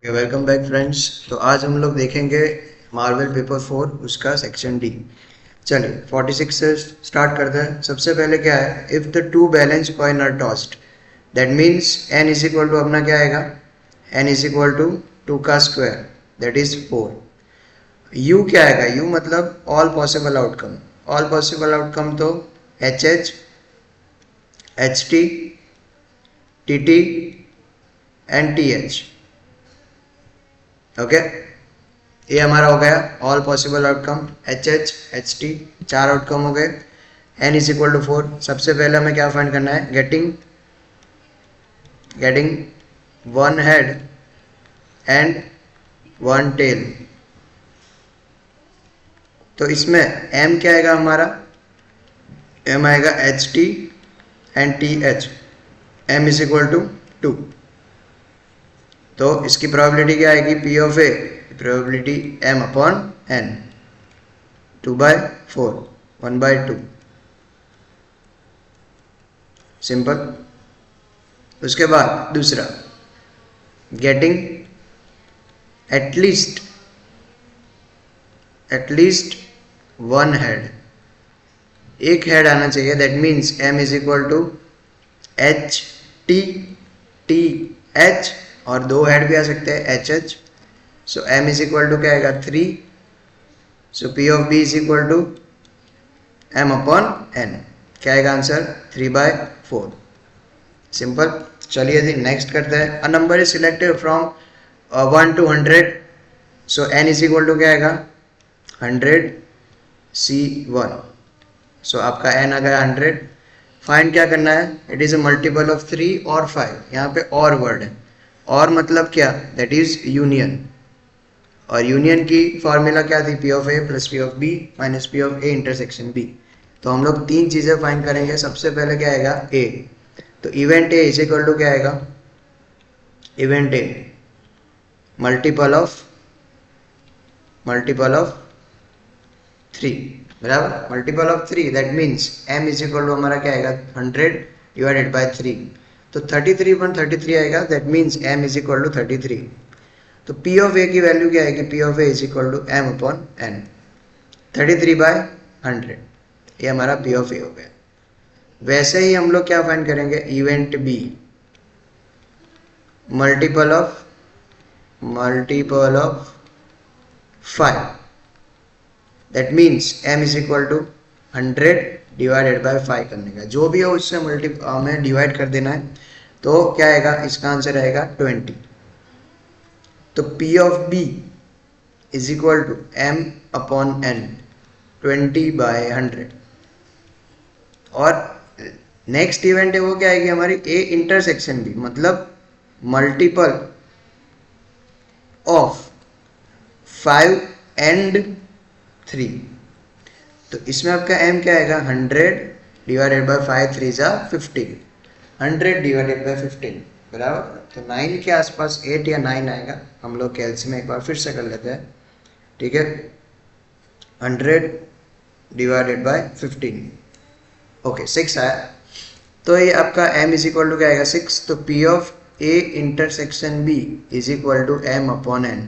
Welcome back friends. तो आज हम लोग देखेंगे मार्वल पेपर 4 उसका सेक्शन डी। चलिए 46 से स्टार्ट करते हैं। सबसे पहले क्या है, if the two balance coin are tossed that means N is equal to अपना क्या आएगा, एन इज इक्वल टू 2 का स्क्वायर दैट इज 4। यू क्या आएगा, यू मतलब all possible outcome. All possible outcome तो H H, H T, T T and T H. Okay, ये हमारा हो गया all possible outcome, H H H T, चार आउटकम हो गए। N is equal to 4। सबसे पहले हमें क्या फाइंड करना है, getting one head and one tail. तो इसमें एम क्या आएगा हमारा, एम आएगा H T and T H. M is equal to 2। तो इसकी प्रोबेबिलिटी क्या आएगी, P of A, probability M upon N, 2/4, 1/2। Simple. उसके बाद दूसरा, गेटिंग एटलीस्ट वन हेड। एक हेड आना चाहिए, that means M is equal to H T T H, और दो हेड भी आ सकते हैं H H. So M is equal to क्या आएगा, 3। So P of B is equal to M upon N. क्या आएगा आंसर, 3/4। सिंपल। चलिए जी नेक्स्ट करते हैं। A number is selected from 1 to 100। So N is equal to क्या आएगा, 100C1। सो आपका एन आ गया 100। फाइंड क्या करना है, it is a multiple of 3 और 5। यहाँ पे और वर्ड है, और मतलब क्या, दैट इज यूनियन। और यूनियन की फॉर्मूला क्या थी, P of A plus P of B minus P of A intersection B. तो हम लोग तीन चीजें फाइंड करेंगे। सबसे पहले क्या आएगा, ए। तो event A is equal to क्या आएगा, इवेंट ए मल्टीपल ऑफ 3, बराबर, multiple of 3। That means M is equal to हमारा क्या आएगा, 100 डिवाइडेड बाय 3। तो 33 आएगा, that means M is equal to 33। तो पी ऑफ ए की वैल्यू क्या आएगी, P of A is equal to M upon N, 33/100। ये हमारा पी ऑफ ए हो गया। वैसे ही हम लोग क्या फाइंड करेंगे, event B multiple of 5। That means M is equal to 100 divided by 5 करने का, जो भी हो उससे हमें डिवाइड कर देना है। तो क्या आएगा, इसका आंसर आएगा 20। तो P of B is equal to M upon N, 20/100। और नेक्स्ट इवेंट है वो क्या आएगी हमारी, ए इंटरसेक्शन बी, मतलब मल्टीपल ऑफ 5 एंड 3। तो इसमें आपका एम क्या आएगा, 100 डिवाइडेड बाय 5, 3 जा 15, 100 डिवाइडेड बाय 15, बराबर। तो 9 के आसपास 8 या 9 आएगा। हम लोग कैलसी में एक बार फिर से कर लेते हैं, ठीक है। 100 डिवाइडेड बाय 15, ओके 6 आया। तो ये आपका m इज इक्वल टू क्या आएगा, 6। तो p of a intersection b is equal to m upon n,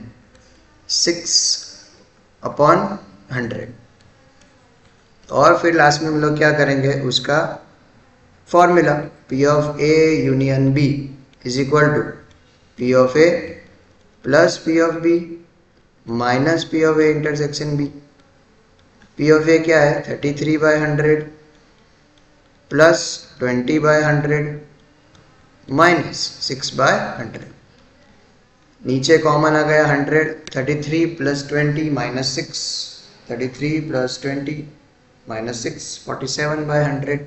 6/100। और फिर लास्ट में हम लोग क्या करेंगे, उसका formula p of a union b is equal to p of a plus p of b minus p of a intersection b। p of a क्या है, 33/100 प्लस 20/100 माइनस 6/100। नीचे कॉमन आ गया 100, 33 प्लस 20 माइनस 6, 33 प्लस 20 माइनस 6, 47/100।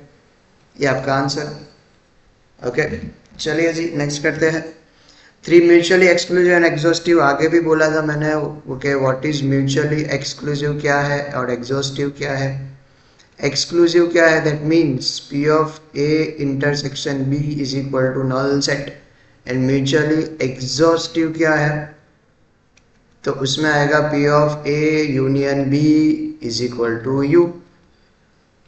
ये आपका answer. Okay, चलिए जी next करते हैं। 3 mutually exclusive and exhaustive. आगे भी बोला था मैंने, okay, what is mutually exclusive क्या है और एग्जॉस्टिव क्या है। एक्सक्लूसिव क्या है, that means P of A intersection B is equal to null set. And mutually exhaustive क्या है, तो उसमें आएगा P of A union B is equal to U.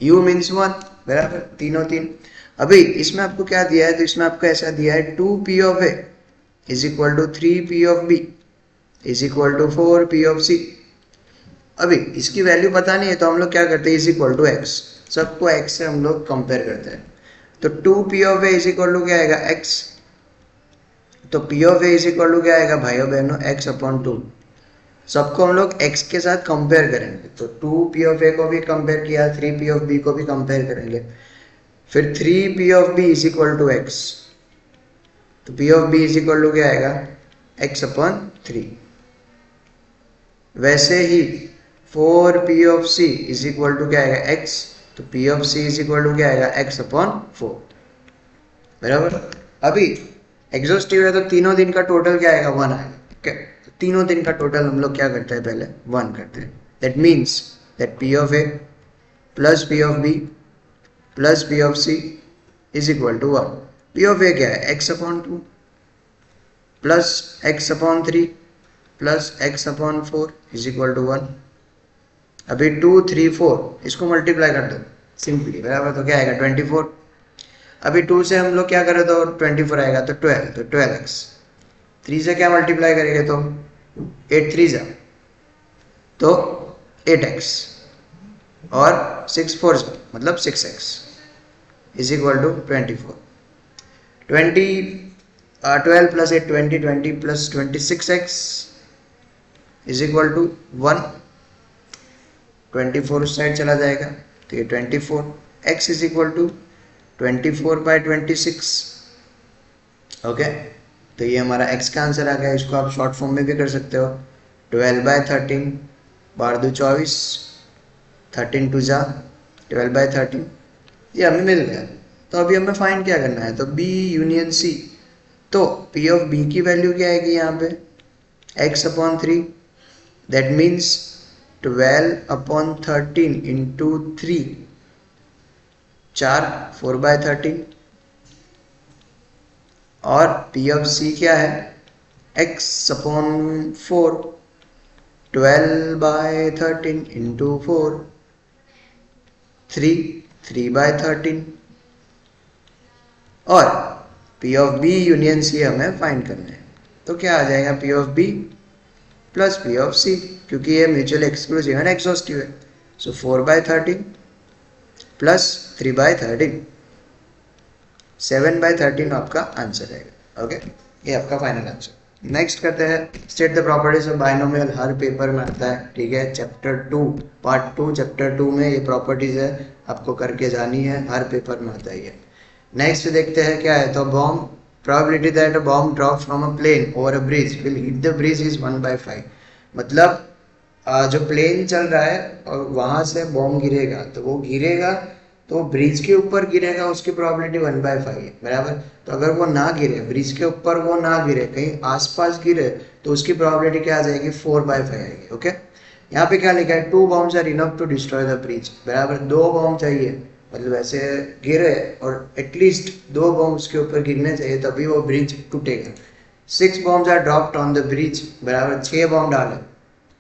U means 1, बराबर, तीनों तीन। अभी इसमें आपको क्या दिया है, तो इसमें आपको ऐसा दिया है 2p of A is equal to 3p of b is equal to 4p of c। अभी इसकी वैल्यू पता नहीं है तो हम लोग क्या करते हैं, इज इक्वल टू एक्स, सबको एक्स से हम लोग कंपेयर करते हैं। तो 2p of a is equal to क्या आएगा, x। तो p of a is equal to क्या आएगा भाइयों बहनों, x अपॉन 2। सबको हम लोग x के साथ कंपेयर करेंगे, तो 2p ऑफ a को भी कंपेयर किया, 3p ऑफ b को भी कंपेयर करेंगे, फिर 3p of b is equal to x। तो p of b is equal to क्या आएगा, x अपॉन 3। वैसे ही 4p of c is equal to क्या आएगा, x। तो p of c is equal to क्या आएगा, x अपॉन 4, बराबर। अभी एग्जॉस्टिव है तो तीनों दिन का टोटल क्या आएगा, 1 आएगा। okay? तो तीनों दिन का टोटल हम लोग क्या करते हैं, पहले 1 करते हैं। That means that p of a plus p of b plus p of c is equal to 1। p of a क्या है, x upon 2 plus x upon 3 plus x upon 4 is equal to 1। अभी 2 3 4 इसको multiply कर दो simply, बराबर। तो क्या आएगा 24। अभी 2 से हम लोग क्या करें तो 24 आएगा, तो 12, तो 12x। 3 से क्या मल्टीप्लाई करेंगे तो 8 3 जा तो 8x और 6 4 जा मतलब 6x is equal to 24। 12 plus 8 20 20 plus 26x is equal to 1। 24 उस साइड चला जाएगा तो ये 24। x is equal to 24/26। Okay, तो ये हमारा x का आंसर आ गया। इसको आप शॉर्ट फॉर्म में भी कर सकते हो, 12/13 बार 2 24, 13 2 जा 12/13, ये हमें मिल गया। तो अभी हमें फाइंड क्या करना है, तो b यूनियन c। तो p ऑफ b की वैल्यू क्या आएगी यहाँ पे, x upon 3, that means 12/13 into 3, 4 4/13। और p ऑफ c क्या है, x अपॉन 4, 12/13 इंटू 4, 3 3/13। और p of b union c हमें फाइंड करना है। तो क्या आ जाएगा, p of b plus p of c, क्योंकि ये म्यूचुअल एक्सक्लूसिव एंड एक्सॉस्टिव है। सो 4/13 प्लस 3/13, 7/13 आपका आंसर रहेगा। ओके, ये आपका फाइनल आंसर। नेक्स्ट करते हैं, state the properties of binomial. Her paper में आता है, ठीक है। चैप्टर 2 पार्ट 2 चैप्टर 2 में ये प्रॉपर्टीज है, आपको करके जानी है, हर पेपर में आता है ये। नेक्स्ट देखते हैं क्या है, तो bomb probability that a bomb dropped from a plane over a bridge will hit the bridge is 1/5। मतलब जो प्लेन चल रहा है और वहां से बॉम्ब गिरेगा, तो वो गिरेगा तो ब्रिज के ऊपर गिरेगा, उसकी प्रोबेबिलिटी 1/5 है, बराबर। तो अगर वो ना गिरे, ब्रिज के ऊपर वो ना गिरे, कहीं आसपास गिरे, तो उसकी प्रोबेबिलिटी क्या आ जाएगी, 4/5 आएगी। ओके, यहाँ पे क्या लिखा है, 2 bombs are enough to destroy the bridge, बराबर। 2 बॉम्ब चाहिए, मतलब ऐसे गिरे और एटलीस्ट 2 बॉम्ब्स के ऊपर गिरने चाहिए तभी वो ब्रिज टूटेगा। 6 bombs are dropped on the bridge, बराबर। 6 बॉम्ब डाले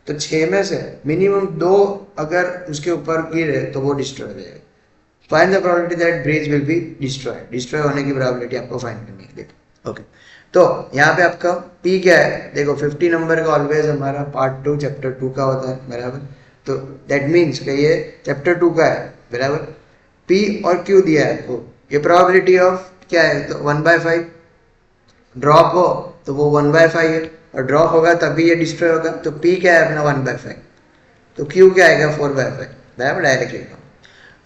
तो 6 में से मिनिमम 2 अगर उसके ऊपर गिरे तो वो डिस्ट्रॉय हो जाएगा। Find the probability that bridge will be destroyed. Destroy होने की प्रोबेबिलिटी आपको फाइंड करनी है, देखो। ओके, तो यहाँ पे आपका P क्या है, देखो 50 नंबर का ऑलवेज हमारा पार्ट 2 चैप्टर 2 का होता है, बराबर। तो दैट मीन्स कि ये चैप्टर 2 का है, बराबर। P और Q दिया है आपको, ये प्रोबेबिलिटी ऑफ क्या है, तो 1/5। ड्रॉप हो तो वो 1/5 है, और ड्रॉप होगा तभी ये डिस्ट्रॉय होगा। तो P क्या है अपना 1/5, तो Q क्या आएगा 4/5, बराबर। डायरेक्ट लिखा।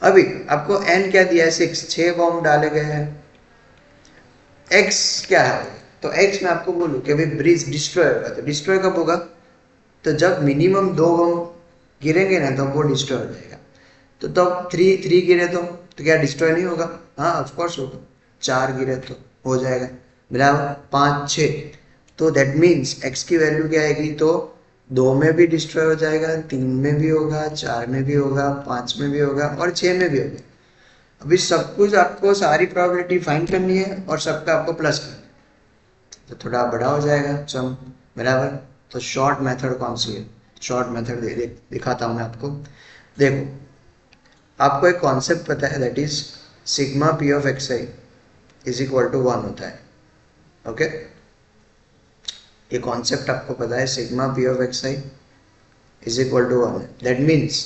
अभी आपको N क्या दिया है, 6 बॉम्ब डाले गए हैं। X क्या है, तो X में आपको बोलूँ कि भाई ब्रिज डिस्ट्रॉय होगा, तो डिस्ट्रॉय कब होगा, तो जब मिनिमम 2 बॉम्ब गिरेंगे ना, तब वो डिस्ट्रॉय हो जाएगा। तो तब 3 गिरे तो क्या डिस्ट्रॉय नहीं होगा, हाँ ऑफकोर्स होगा। 4 गिरे तो हो जाएगा, बराबर। 5 6, तो दैट मीन्स x की वैल्यू क्या आएगी, तो 2 में भी डिस्ट्रॉय हो जाएगा, 3 में भी होगा, 4 में भी होगा, 5 में भी होगा और 6 में भी होगा। अभी सब कुछ आपको सारी प्रोबेबिलिटी फाइंड करनी है और सबका आपको प्लस करना है, तो थोड़ा बड़ा हो जाएगा सम, बराबर। तो शॉर्ट मेथड कौन सी है, शॉर्ट मेथड दिखाता हूँ मैं आपको। देखो, आपको एक कॉन्सेप्ट पता है, that is sigma p of xi is equal to 1 होता है। ओके, ये कॉन्सेप्ट आपको पता है, sigma P of X I is equal to 1 है। दैट मीन्स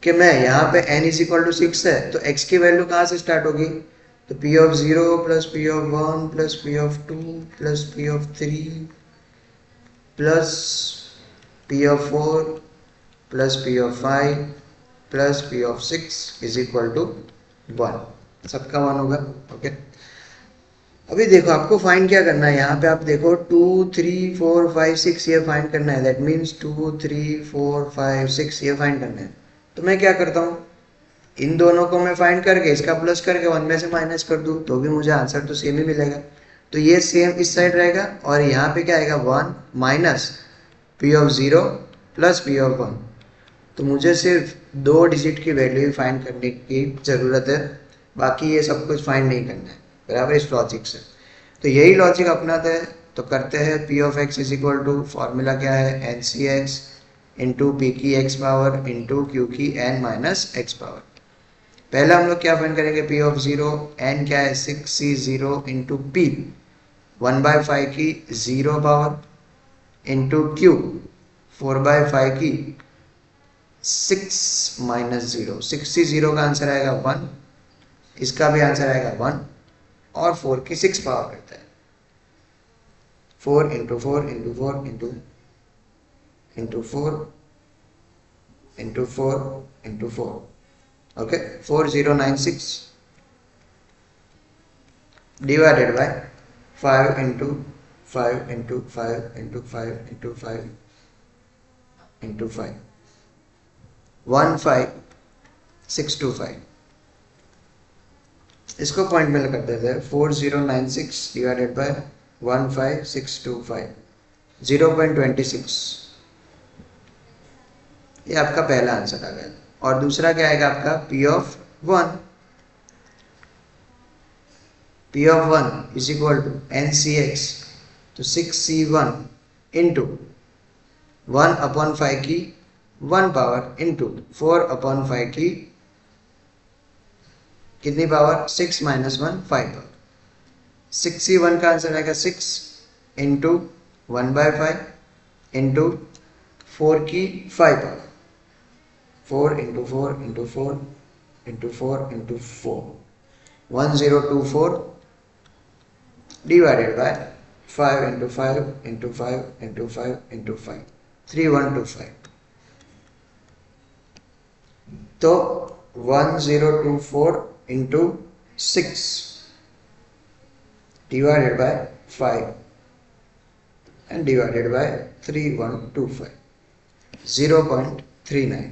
कि मैं यहाँ पे n इज इक्वल टू 6 है तो x की वैल्यू कहाँ से स्टार्ट होगी, तो p of 0 plus p of 1 plus p of 2 plus p of 3 plus p of 4 plus p of 5 plus p of 6 is equal to 1, सबका 1 होगा। ओके, अभी देखो आपको फाइंड क्या करना है, यहाँ पे आप देखो 2 3 4 5 6 ये फाइंड करना है। दैट मीन्स 2 3 4 5 6 ये फाइंड करना है। तो मैं क्या करता हूँ, इन दोनों को मैं फाइंड करके इसका प्लस करके 1 में से माइनस कर दूँ तो भी मुझे आंसर तो सेम ही मिलेगा। तो ये सेम इस साइड रहेगा और यहाँ पे क्या आएगा 1 minus P of 0 plus P of 1। तो मुझे सिर्फ 2 डिजिट की वैल्यू फाइंड करने की ज़रूरत है, बाकी ये सब कुछ फाइंड नहीं करना है, बराबर इस लॉजिक से। तो यही लॉजिक अपनाते हैं तो करते हैं P of X is equal to, formula क्या है, N C X into P की एक्स पावर इंटू क्यू की एन माइनस एक्स पावर। पहले हम लोग क्या फाइंड करेंगे, पी ऑफ 0, एन क्या है 6c0 इंटू पी 1/5 की 0 पावर इंटू क्यू 4/5 की 6 माइनस 0। 6c0 का आंसर आएगा 1, इसका भी आंसर आएगा 1 और 4 की 6 पावर करता है 4 into 4 into 4 into 4 into 4 into 4। Okay, 4096 divided by 5 into 5 into 5 into 5 into 5 into 5 15625। इसको पॉइंट में कर देते हैं, 4096 डिवाइडेड बाय 15625 0.26। ये आपका पहला आंसर आ गया। और दूसरा क्या आएगा आपका, P of 1, P of 1 is equal to N C X, तो 6c1 इंटू 1/5 की 1 पावर इंटू 4/5 की कितनी पावर, 6 माइनस 1 5 पावर। 6c1 का आंसर आएगा 6 इंटू 1/5 इंटू 4 की 5 power, 4 into 4 into 4 into 4 into 4 1024 divided by 5 into 5 into 5 into 5 into 5 3125। तो 1024 into 6 divided by 5 and divided by 3125 0.39।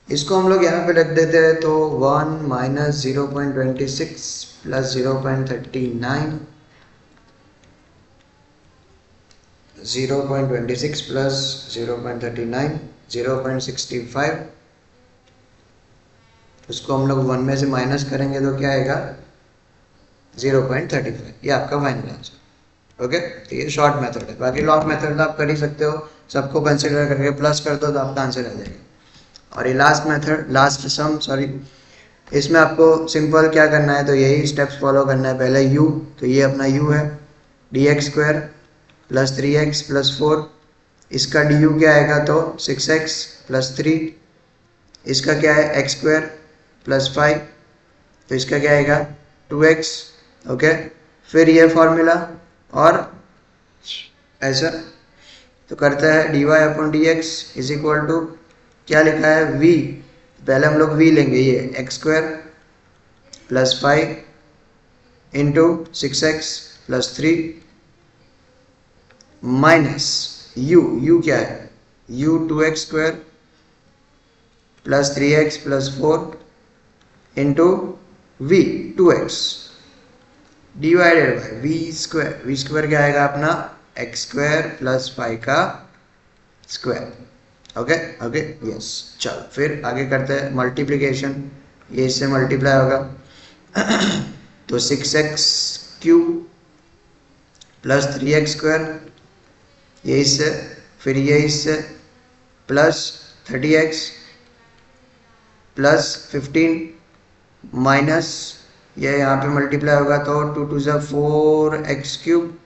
इसको हम लोग यहाँ पे रख देते हैं, तो 1 माइनस 0.26 प्लस 0.39 0.26 प्लस 0.39 0.65। उसको हम लोग 1 में से माइनस करेंगे तो क्या आएगा 0.35। ये आपका फाइनल आंसर। ओके, तो ये शॉर्ट मेथड है, बाकी लॉन्ग मेथड तो आप कर ही सकते हो, सबको कंसिडर करके प्लस कर दो तो आपका आंसर आ जाएगा। और ये लास्ट मेथड, लास्ट सम सॉरी, इसमें आपको सिंपल क्या करना है, तो यही स्टेप्स फॉलो करना है। पहले u, तो ये अपना u है, dx square plus 3x plus 4, इसका du क्या आएगा, तो 6x प्लस 3, इसका क्या है x स्क्वायर प्लस 5, तो इसका क्या आएगा 2x। ओके, फिर ये फॉर्मूला और ऐसा तो करता है dy upon dx is equal to क्या लिखा है v, पहले हम लोग v लेंगे, ये x square plus 5 into 6x plus 3 minus u क्या है u 2x square plus 3x plus 4 into v 2x divided by v square क्या आएगा अपना x स्क्वायर प्लस 5 का स्क्वायर। ओके ओके यस, चलो फिर आगे करते हैं मल्टीप्लिकेशन। ये इससे मल्टीप्लाई होगा तो 6x cube plus 3x square, ये इससे, फिर ये इससे प्लस 30x प्लस 15 माइनस ये यहाँ पे मल्टीप्लाई होगा तो 2 2 4x cube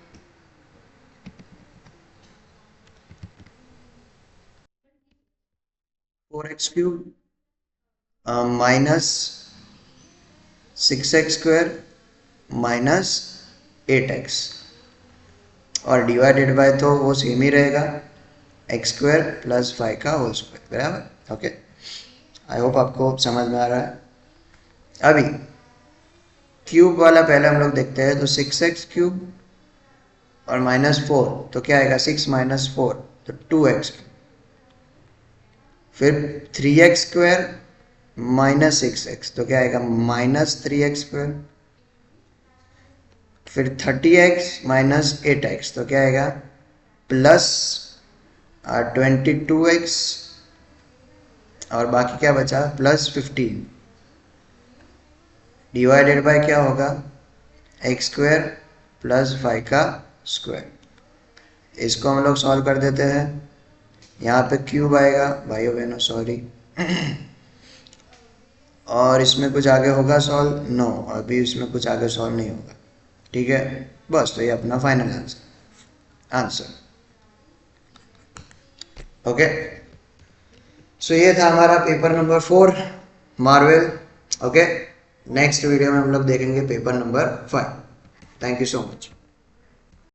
4x³ minus 6x² minus 8x, और डिवाइडेड बाय तो वो सेम ही रहेगा, x² प्लस 5 का होल स्क्वायर, बराबर। ओके, आई होप आपको समझ में आ रहा है। अभी क्यूब वाला पहले हम लोग देखते हैं, तो 6x³ और -4 तो क्या आएगा, 6 माइनस 4 तो 2x, फिर 3x² माइनस 6x तो क्या आएगा, -3x², फिर 30x माइनस 8x तो क्या आएगा, प्लस 22x, और बाकी क्या बचा, प्लस 15, डिवाइडेड बाय क्या होगा, x² प्लस 5 का स्क्वायर। इसको हम लोग सॉल्व कर देते हैं, यहाँ पे क्यूब आएगा भाइयों बहनों, सॉरी और इसमें कुछ आगे होगा सॉल्व, नो, अभी इसमें कुछ आगे सॉल्व नहीं होगा, ठीक है। बस तो ये अपना फाइनल आंसर। ओके, सो ये था हमारा paper number 4 Marvel. Okay, next video में हम लोग देखेंगे paper number 5। Thank you so much.